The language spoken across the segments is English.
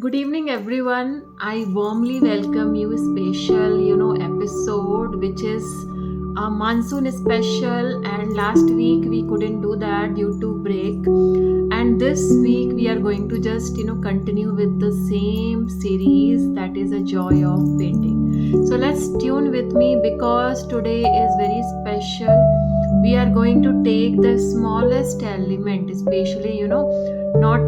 Good evening, everyone. I warmly welcome you special, episode which is a monsoon special. And last week we couldn't do that due to break. And this week we are going to just, continue with the same series that is a joy of painting. So let's tune with me because today is very special. We are going to take the smallest element, especially, not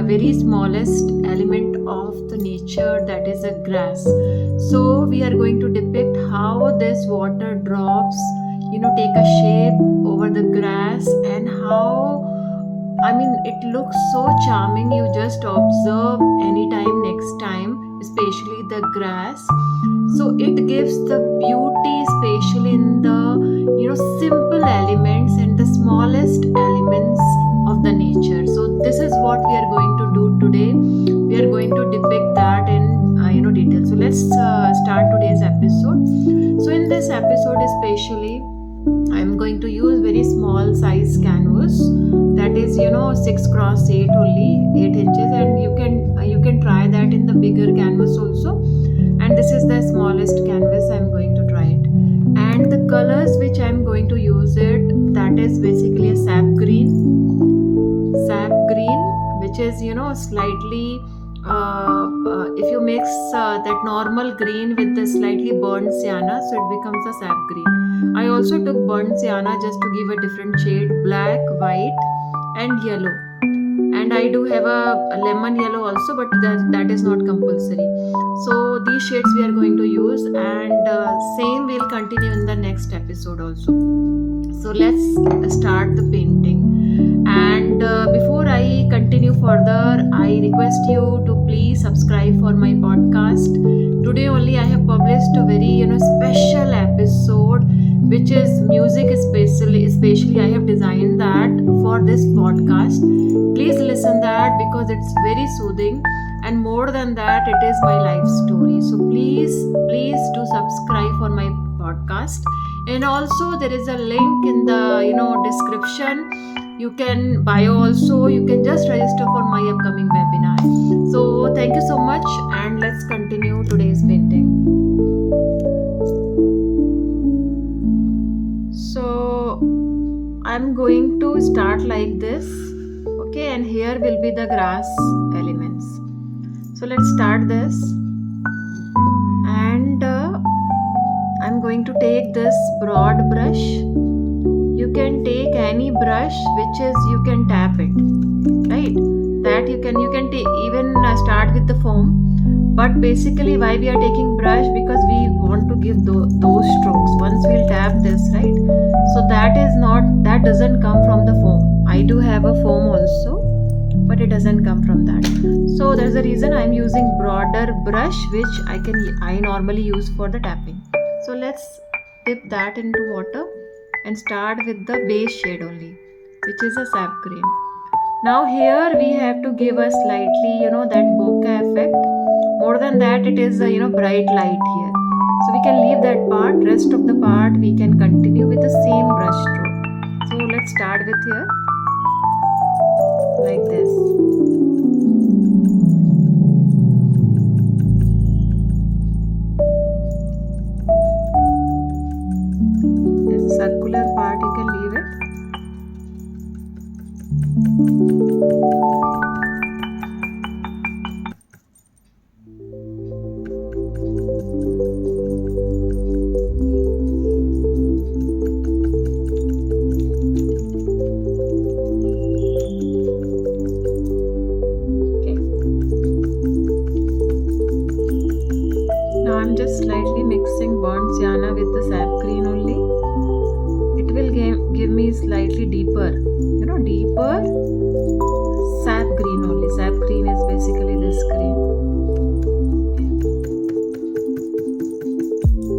very smallest element of the nature, that is a grass. So we are going to depict how this water drops take a shape over the grass, and how it looks so charming. You just observe anytime next time, especially the grass. So it gives the beauty, especially in the simple elements and the smallest elements of the nature. So this is what we are going to do today. We are going to depict that in detail. So let's start today's episode. So in this episode especially, I'm going to use very small size canvas, that is 6 cross 8, only 8 inches, and you can try that in the bigger canvas also. And this is the smallest canvas I'm going to try it. And the colors which I'm going to use it, that is basically a sap green, which is slightly if you mix that normal green with the slightly burnt sienna, so it becomes a sap green. I also took burnt sienna just to give a different shade, black, white and yellow. And I do have a lemon yellow also, but that is not compulsory. So these shades we are going to use, and same will continue in the next episode also. So let's start the painting. And before I continue further, I request you to please subscribe for my podcast. Today only I have published a very special episode, which is music, especially I have designed that for this podcast. Please listen that because it's very soothing, and more than that, it is my life story. So please do subscribe for my podcast. And also there is a link in the description. You can bio also. You can just register for my upcoming webinar. So thank you so much, and let's continue today's painting. So I'm going to start like this. Okay, and here will be the grass elements. So let's start this. And I'm going to take this broad brush. You can take any brush which is, you can tap it, right? That you can even start with the foam. But basically why we are taking brush, because we want to give those strokes once we'll tap this, right? So that doesn't come from the foam. I do have a foam also, but it doesn't come from that. So there's a reason I'm using broader brush, which I normally use for the tapping. So let's dip that into water and start with the base shade only, which is a sap green. Now here we have to give a slightly that bokeh effect. More than that, it is a bright light here. So we can leave that part. Rest of the part we can continue with the same brush stroke. So let's start with here like this. This circular part you can leave it. I'm just slightly mixing burnt sienna with the sap green only. It will give me slightly deeper sap green only. Sap green is basically this green.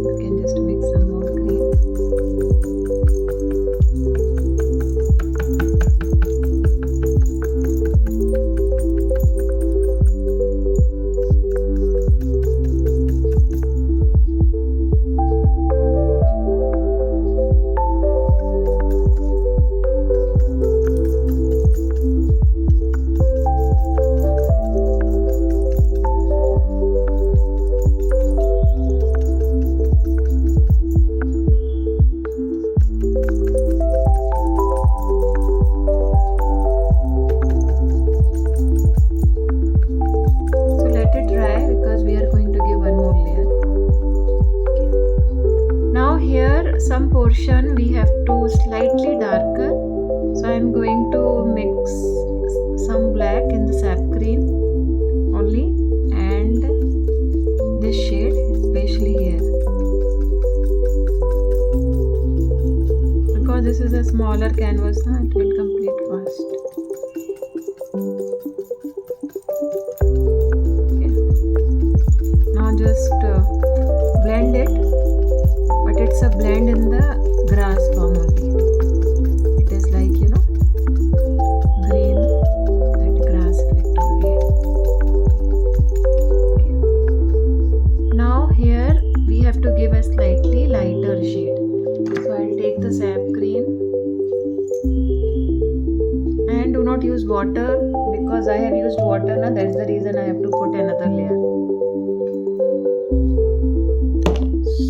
You can just mix some more green. portion we have to slightly darker. So I am going to mix some black in the sap green only, and this shade especially here, because this is a smaller canvas now, it will complete fast. Okay. Now just blend it, but it's a blend in the grass form only. It is like, green, that grass effect only. Okay. Now here we have to give a slightly lighter shade. So I'll take the sap green, and do not use water, because I have used water now, that's the reason I have to put another layer.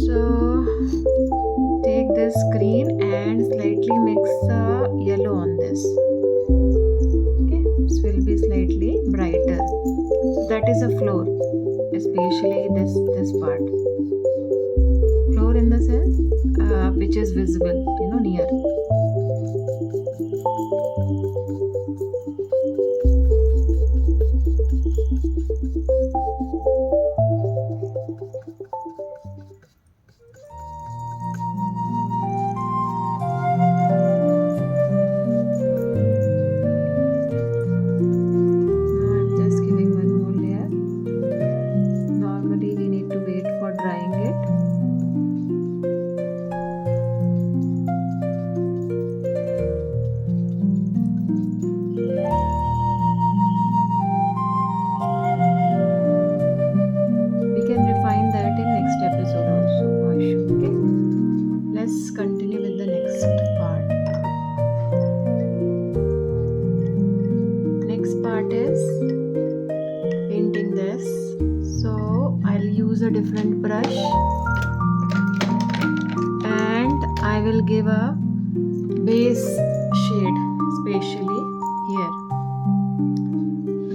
So take this green and slightly mix the yellow on this. Okay, this will be slightly brighter. That is a floor, especially this part. Floor in the sense which is visible, near. Continue with the next part. Next part is painting this. So I'll use a different brush, and I will give a base shade, especially here.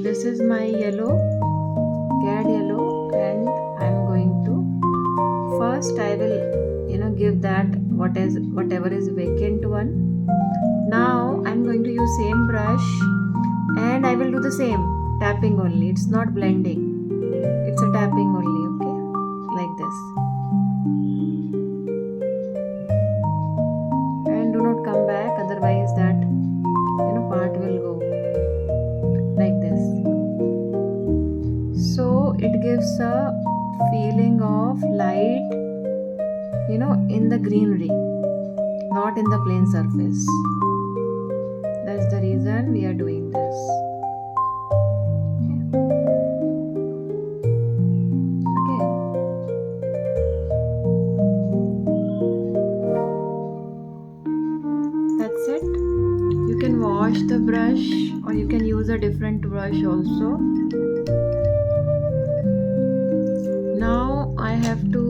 This is my yellow, cad yellow, and I'm going to first I will give that whatever is vacant one. Now I'm going to use same brush, and I will do the same tapping only. It's not blending, it's a tapping only. Okay, like this, and do not come back, otherwise that part will go like this. So it gives a feeling of light, in the greenery, not in the plain surface. That's the reason we are doing this. Okay. That's it. You can wash the brush, or you can use a different brush also. Now I have to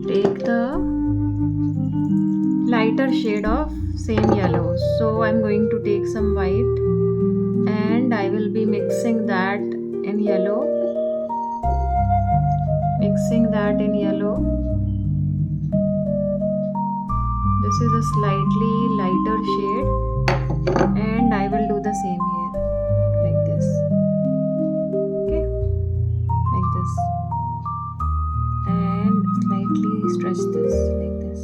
take the lighter shade of same yellow. So I'm going to take some white, and I will be mixing that in yellow. This is a slightly lighter shade, and I will do the same here, like this. Okay, like this, and slightly stretch this like this.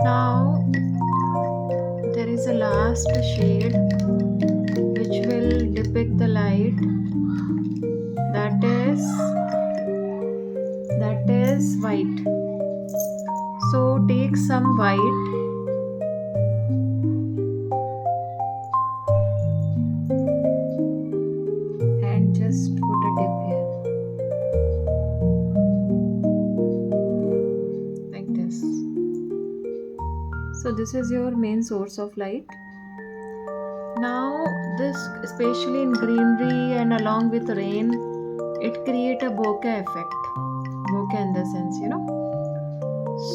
Now there is a last shade which will depict the light, that is white. So take some white and just put a dip here. this is your main source of light. Now this, especially in greenery and along with rain, it create a bokeh effect. Bokeh in the sense,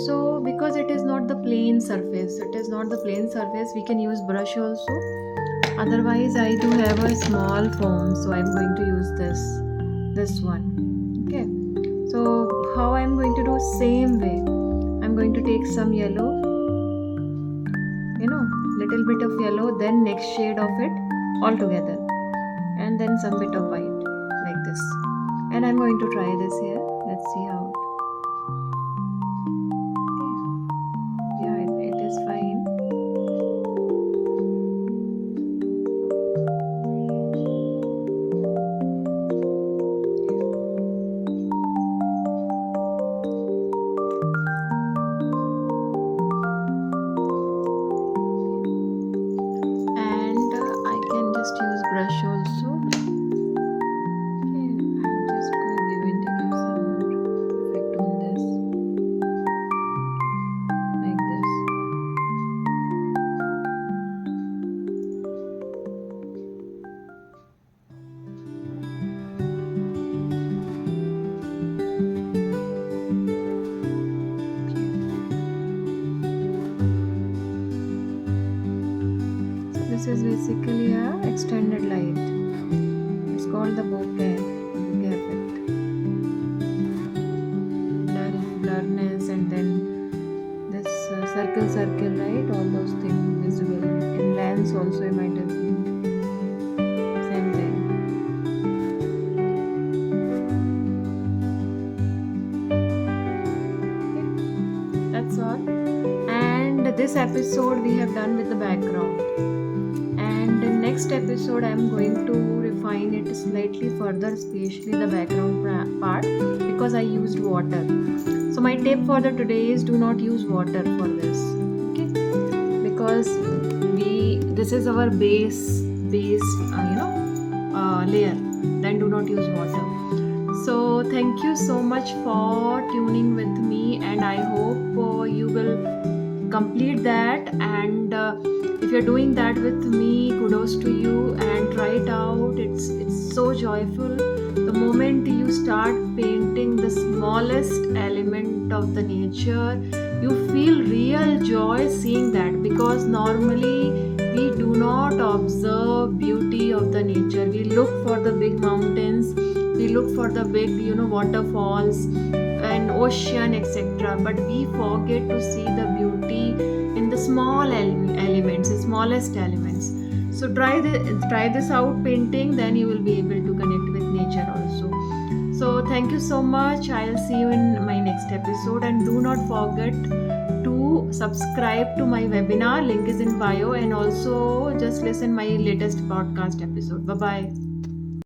so because it is not the plain surface, we can use brush also. Otherwise I do have a small foam, so I'm going to use this one. Okay, so how I'm going to do, same way I'm going to take some yellow, little bit of yellow, then next shade of it all together, and then some bit of white, like this. And I'm going to try this here. Let's see how. Okay. Yeah, it is fine. And I can just use brush also. Okay, I'm just going to give some effect on this, like this. This is basically a extended light. It's called the bokeh effect. Blurriness, and then this circle, right? All those things visible. In lens also you might have seen. Same thing. Okay. That's all. And this episode we have done with the background. And in next episode I am going to refine it slightly further, especially the background part, because I used water. So my tip for the today is, do not use water for this, okay? Because this is our base layer. Then do not use water. So thank you so much for tuning with me, and I hope you will complete that. And if you're doing that with me, kudos to you, and try it out. It's so joyful. The moment you start painting the smallest element of the nature, you feel real joy seeing that, because normally we do not observe beauty of the nature. We look for the big mountains, we look for the big waterfalls and ocean, etc., but we forget to see the beauty in the small elements, the smallest elements. So try this out painting, then you will be able to connect with nature also. So thank you so much. I'll see you in my next episode, and do not forget to subscribe to my webinar. Link is in bio, and also just listen my latest podcast episode. Bye bye.